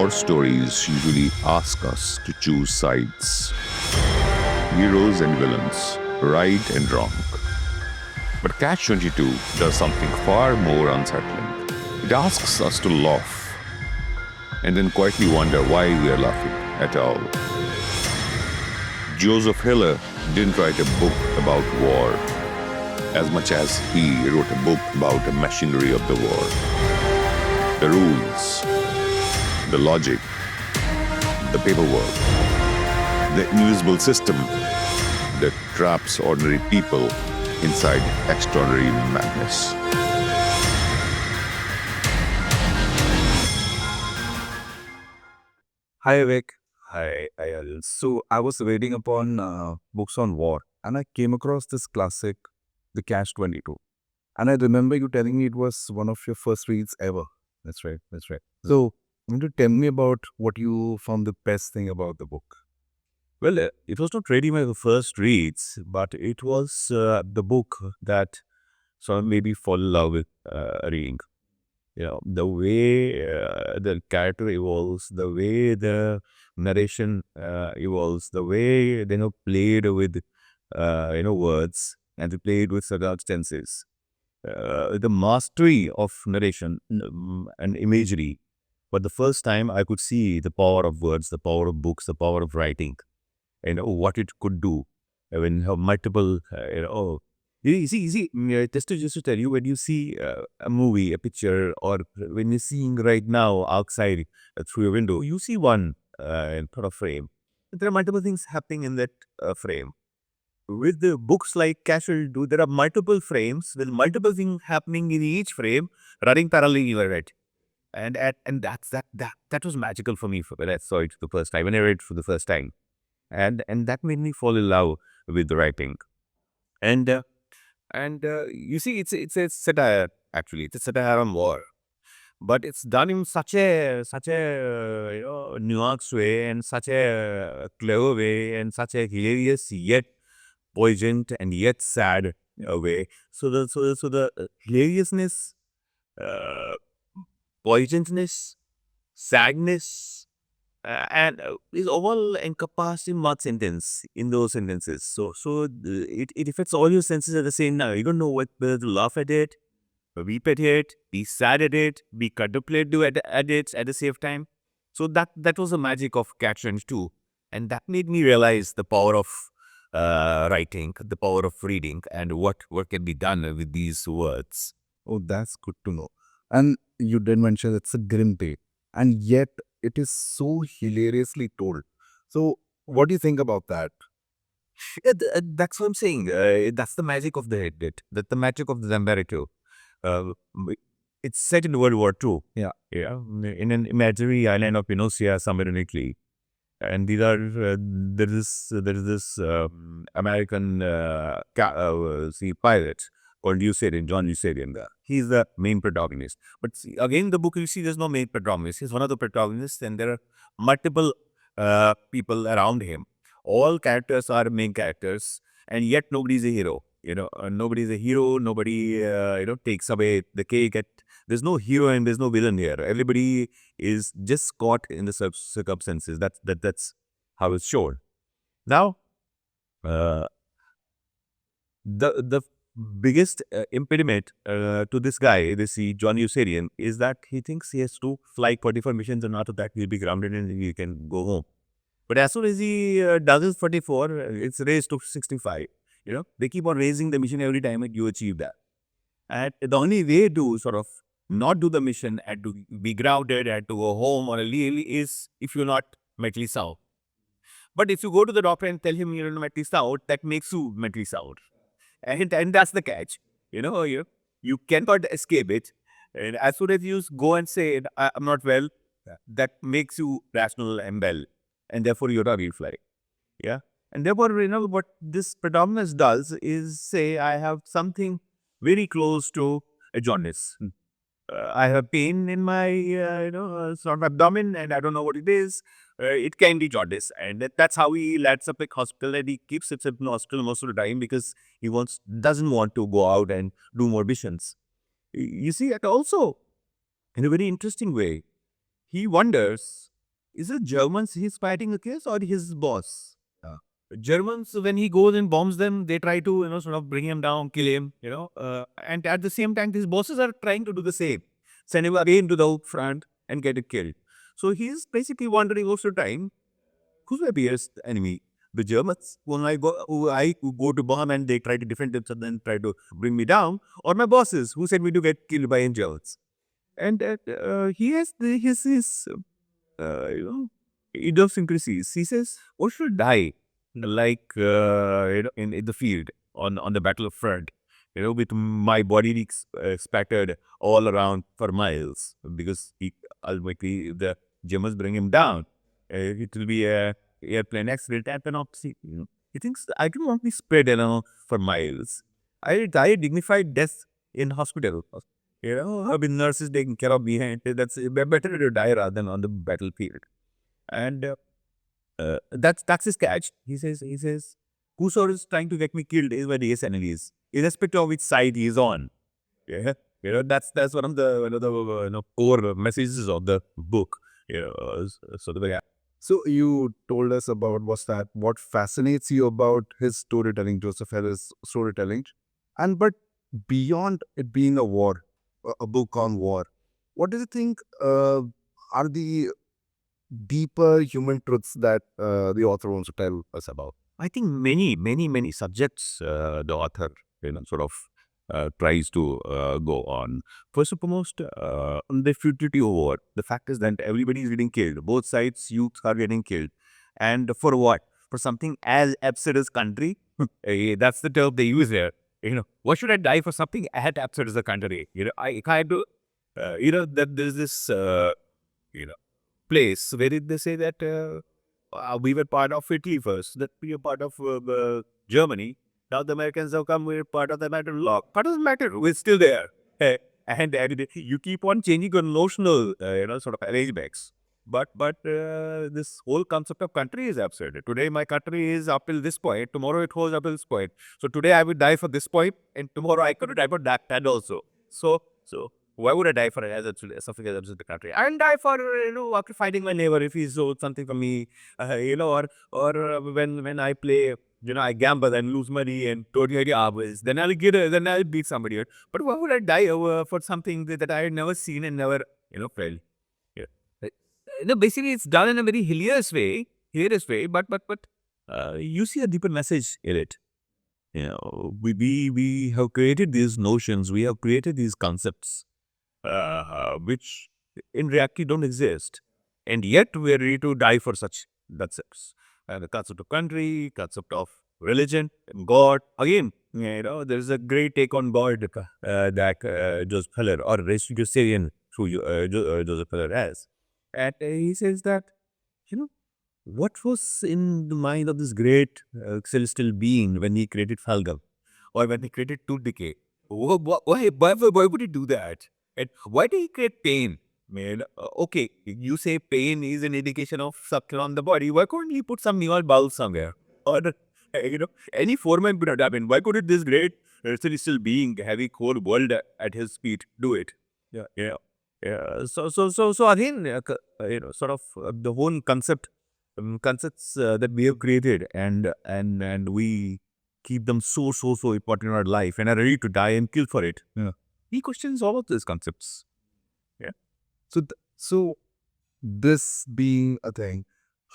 war stories usually ask us to choose sides, heroes and villains, right and wrong. But Catch 22 does something far more unsettling. It asks us to laugh and then quietly wonder why we are laughing at all. Joseph Hiller didn't write a book about war as much as he wrote a book about the machinery of the war. The rules, the logic, the paperwork, the invisible system that traps ordinary people inside extraordinary madness. Hi, Vivek. Hi, Ayal. So I was reading upon books on war, and I came across this classic, The Catch 22. And I remember you telling me it was one of your first reads ever. That's right. That's right. So, want to tell me about what you found the best thing about the book? Well, it was not really my first reads, but it was the book that sort of made me fall in love with reading. You know, the way the character evolves, the way the narration evolves, the way they played with words and they played with circumstances, the mastery of narration and imagery. But the first time I could see the power of words, the power of books, the power of writing, what it could do when you have multiple just to tell you, when you see a movie, a picture, or when you're seeing right now outside through your window, you see one sort of frame. There are multiple things happening in that frame. With the books like Casual do, there are multiple frames with multiple things happening in each frame, running parallelly in your head. And that was magical for me when I saw it the first time, when I read it for the first time. And that made me fall in love with the writing. And you see, it's a satire. Actually, it's a satire on war, but it's done in such a nuanced way, and such a clever way, and such a hilarious yet poignant and yet sad way. So the hilariousness, uh, poignantness, sadness, and is all encompassed in one sentence, in those sentences. So it affects all your senses at the same time. You don't know whether to laugh at it, weep at it, be sad at it, be contemplative at it at the same time. So that was the magic of Catch too, and that made me realize the power of writing, the power of reading, and what can be done with these words. Oh, that's good to know. And you did mention it's a grim tale, and yet it is so hilariously told. So, what do you think about that? Yeah, that's what I'm saying. That's the magic of the Reddit. That's the magic of the narrative. M- it's set in World War II. Yeah. Yeah, in an imaginary island of Pinosia, somewhere in Italy. And these are there is this American pilot called John Lucerian. He's the main protagonist. But see, again, the book you see, there's no main protagonist. He's one of the protagonists, and there are multiple people around him. All characters are main characters, and yet nobody's a hero. Nobody's a hero. Nobody takes away the cake. There's no hero and there's no villain here. Everybody is just caught in the circumstances. That's how it's shown. Now, uh, the biggest impediment to this guy, John Usarian, is that he thinks he has to fly 44 missions, and after that he'll be grounded and he can go home. But as soon as he does his 44, it's raised to 65. They keep on raising the mission every time and you achieve that. And the only way to sort of not do the mission and to be grounded and to go home on a leave is if you're not mentally sound. But if you go to the doctor and tell him you're not mentally sound, that makes you mentally sound. And that's the catch. You cannot escape it. And as soon as you go and say, I'm not well, that makes you rational and well. And therefore, you're a real fly. Yeah. And therefore, what this predominance does is say, I have something very close to a jaundice. I have pain in my, sort of abdomen, and I don't know what it is. It can be jaundice, and that's how he lands up at hospital, and he keeps himself in hospital most of the time because he doesn't want to go out and do more missions. You see, that also, in a very interesting way, he wonders is it Germans he's fighting against or his boss? Germans, when he goes and bombs them, they try to, sort of bring him down, kill him, and at the same time, his bosses are trying to do the same, send him again to the front and get it killed. So he's basically wondering most of the time, who's my biggest enemy? The Germans, who go to bomb and they try to defend themselves and then try to bring me down, or my bosses who sent me to get killed by Germans. And he has his idiosyncrasies. He says, "What should die?" Like in the field on the battlefront, with my body spattered all around for miles because ultimately the Germans bring him down. It will be a airplane accident and penalty. He thinks I can not be spread for miles. I die a dignified death in hospital. I've been nurses taking care of me. And that's better to die rather than on the battlefield. And that's his catch. He says, whosoever is trying to get me killed is my dearest enemies, irrespective of which side he is on. Yeah, that's one of the core messages of the book. So you told us about what fascinates you about his storytelling, Joseph Harris' storytelling, and but beyond it being a war, a book on war, what do you think are the deeper human truths that the author wants to tell us about? I think many subjects the author sort of tries to go on. First and foremost, the futility of war. The fact is that everybody is getting killed. Both sides, youths are getting killed, and for what? For something as absurd as country. That's the term they use there. Why should I die for something as absurd as a country? I kind of, that there's this, place where they say that we were part of Italy first, that we are part of Germany. Now the Americans have come, we're part of the matter law. Part of the matter, we're still there. And you keep on changing your notional, sort of arrangements. But this whole concept of country is absurd. Today my country is up till this point, tomorrow it goes up till this point. So today I would die for this point, and tomorrow I could die for that also. So why would I die for something as absurd the country? I will die for after fighting my neighbor if he sold something for me, or when I play. I gamble and lose money and 20 hours. Then I'll beat somebody. But why would I die for something that I had never seen and never felt? Yeah. Basically, it's done in a very hilarious way, but you see a deeper message in it. We have created these notions, we have created these concepts, which in reality don't exist, and yet we are ready to die for such concepts. And the concept of country, concept of religion, and God. Again, there is a great take on God that Joseph Heller or Rastafarian through Joseph Heller has. And he says that, what was in the mind of this great celestial being when he created Falgam or when he created Tooth Decay? Why would he do that? And why did he create pain? Man, okay, you say pain is an indication of something on the body. Why couldn't he put some neon bulb somewhere? Or, any foreman could have done it. Why couldn't this great celestial being having whole world at his feet do it? Yeah. So again, sort of the whole concepts that we have created and we keep them so important in our life and are ready to die and kill for it. Yeah. He questions all of these concepts. So this being a thing,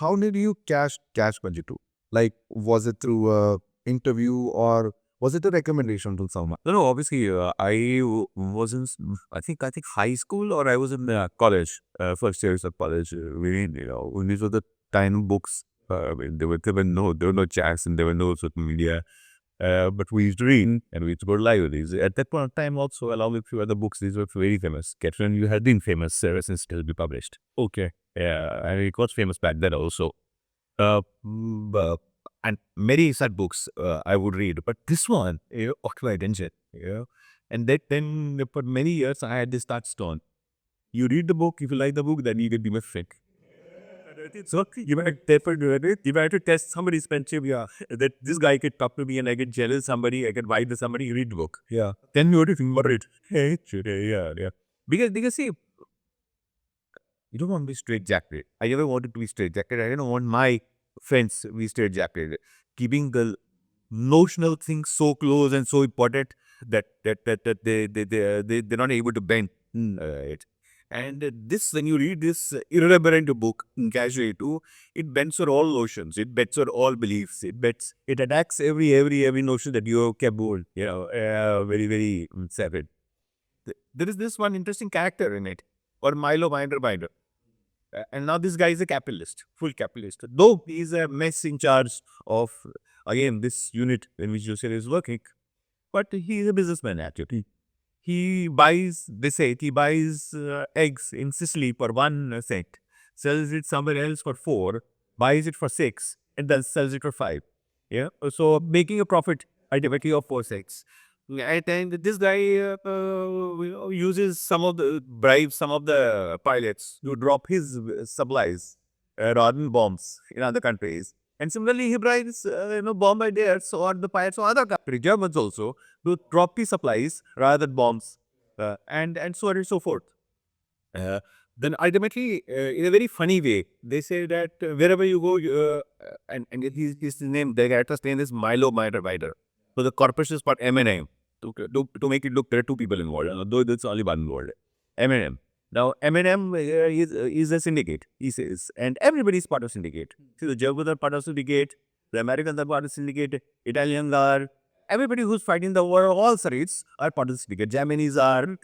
how did you catch Banjitu? Like, was it through a interview or was it a recommendation from someone? No, obviously, I was in, I think high school or I was in college, first years of college. These were the time books. There were no chats and there were no social media. But we used to read and we used to go to libraries. At that point of time also, along with a few other books, these were very famous. Catherine, you had been famous ever since still be published. Okay. Yeah, and it was famous back then also. And many such books I would read, but this one caught my attention. And then for many years I had this touchstone. You read the book, if you like the book, then you can be my friend. So you might to test somebody's friendship, that this guy could talk to me and I get jealous somebody, I get vibe with somebody, you read the book. Yeah. Then you have to think about it. Hey, yeah. Because see, You don't want to be straitjacketed. I never wanted to be straitjacketed. I don't want my friends to be straitjacketed. Keeping the notional things so close and so important that they're not able to bend it. And this, when you read this irreverent book, casually too, it bends your all notions. It bets your all beliefs. It attacks every notion that you have kept hold. Very severed. There is this one interesting character in it, or Milo Binder. And now this guy is a capitalist, full capitalist. Though he is a mess in charge of, again, this unit in which Joseph is working, but he is a businessman actually. He buys, they say, he buys eggs in Sicily for 1 cent, sells it somewhere else for 4, buys it for 6, and then sells it for 5. Yeah, so making a profit ultimately of 4 cents. And this guy uses bribes some of the pilots to drop his supplies rather than bombs in other countries. And similarly, he bribes bomb ideas or the pilots or other countries, Germans also, to drop his supplies rather than bombs, and so on and so forth. Then ultimately, in a very funny way, they say that wherever you go, and his name, the character's name is Milo Binder. So the corporation is called M&M. To make it look, there are 2 people involved, though there's only one involved. M&M. Now, M&M is a syndicate, he says, and everybody's part of syndicate. See, the Germans are part of syndicate, the Americans are part of syndicate, Italians are, everybody who's fighting the war, all sides are part of the syndicate. Japanese are.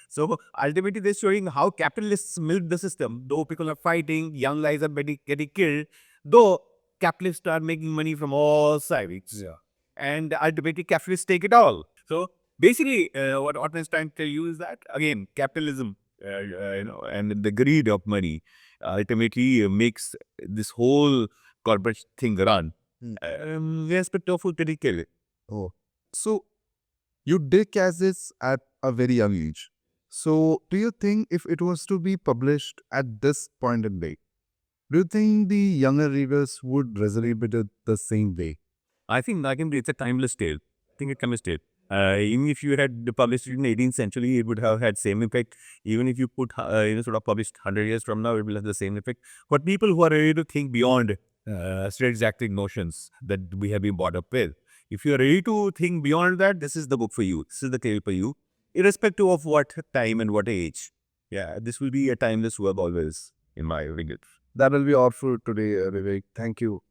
So ultimately, they're showing how capitalists milk the system. Though people are fighting, young lives are getting killed, though capitalists are making money from all sides. Yeah. And ultimately, capitalists take it all. So basically, what Otto is trying to tell you is that, again, capitalism, and the greed of money ultimately makes this whole corporate thing run. Yes, but tofu pretty kill it. Oh. So you did catch this at a very young age. So do you think if it was to be published at this point in day, do you think the younger readers would resonate with it the same way? I think it's a timeless tale. I think it's a timeless tale. Even if you had published it in the 18th century, it would have had same effect. Even if you put, sort of published 100 years from now, it will have the same effect. But people who are ready to think beyond straightjacketing notions that we have been brought up with, if you are ready to think beyond that, this is the book for you. This is the tale for you, irrespective of what time and what age. Yeah, this will be a timeless work always, in my opinion. That will be all for today, Vivek. Thank you.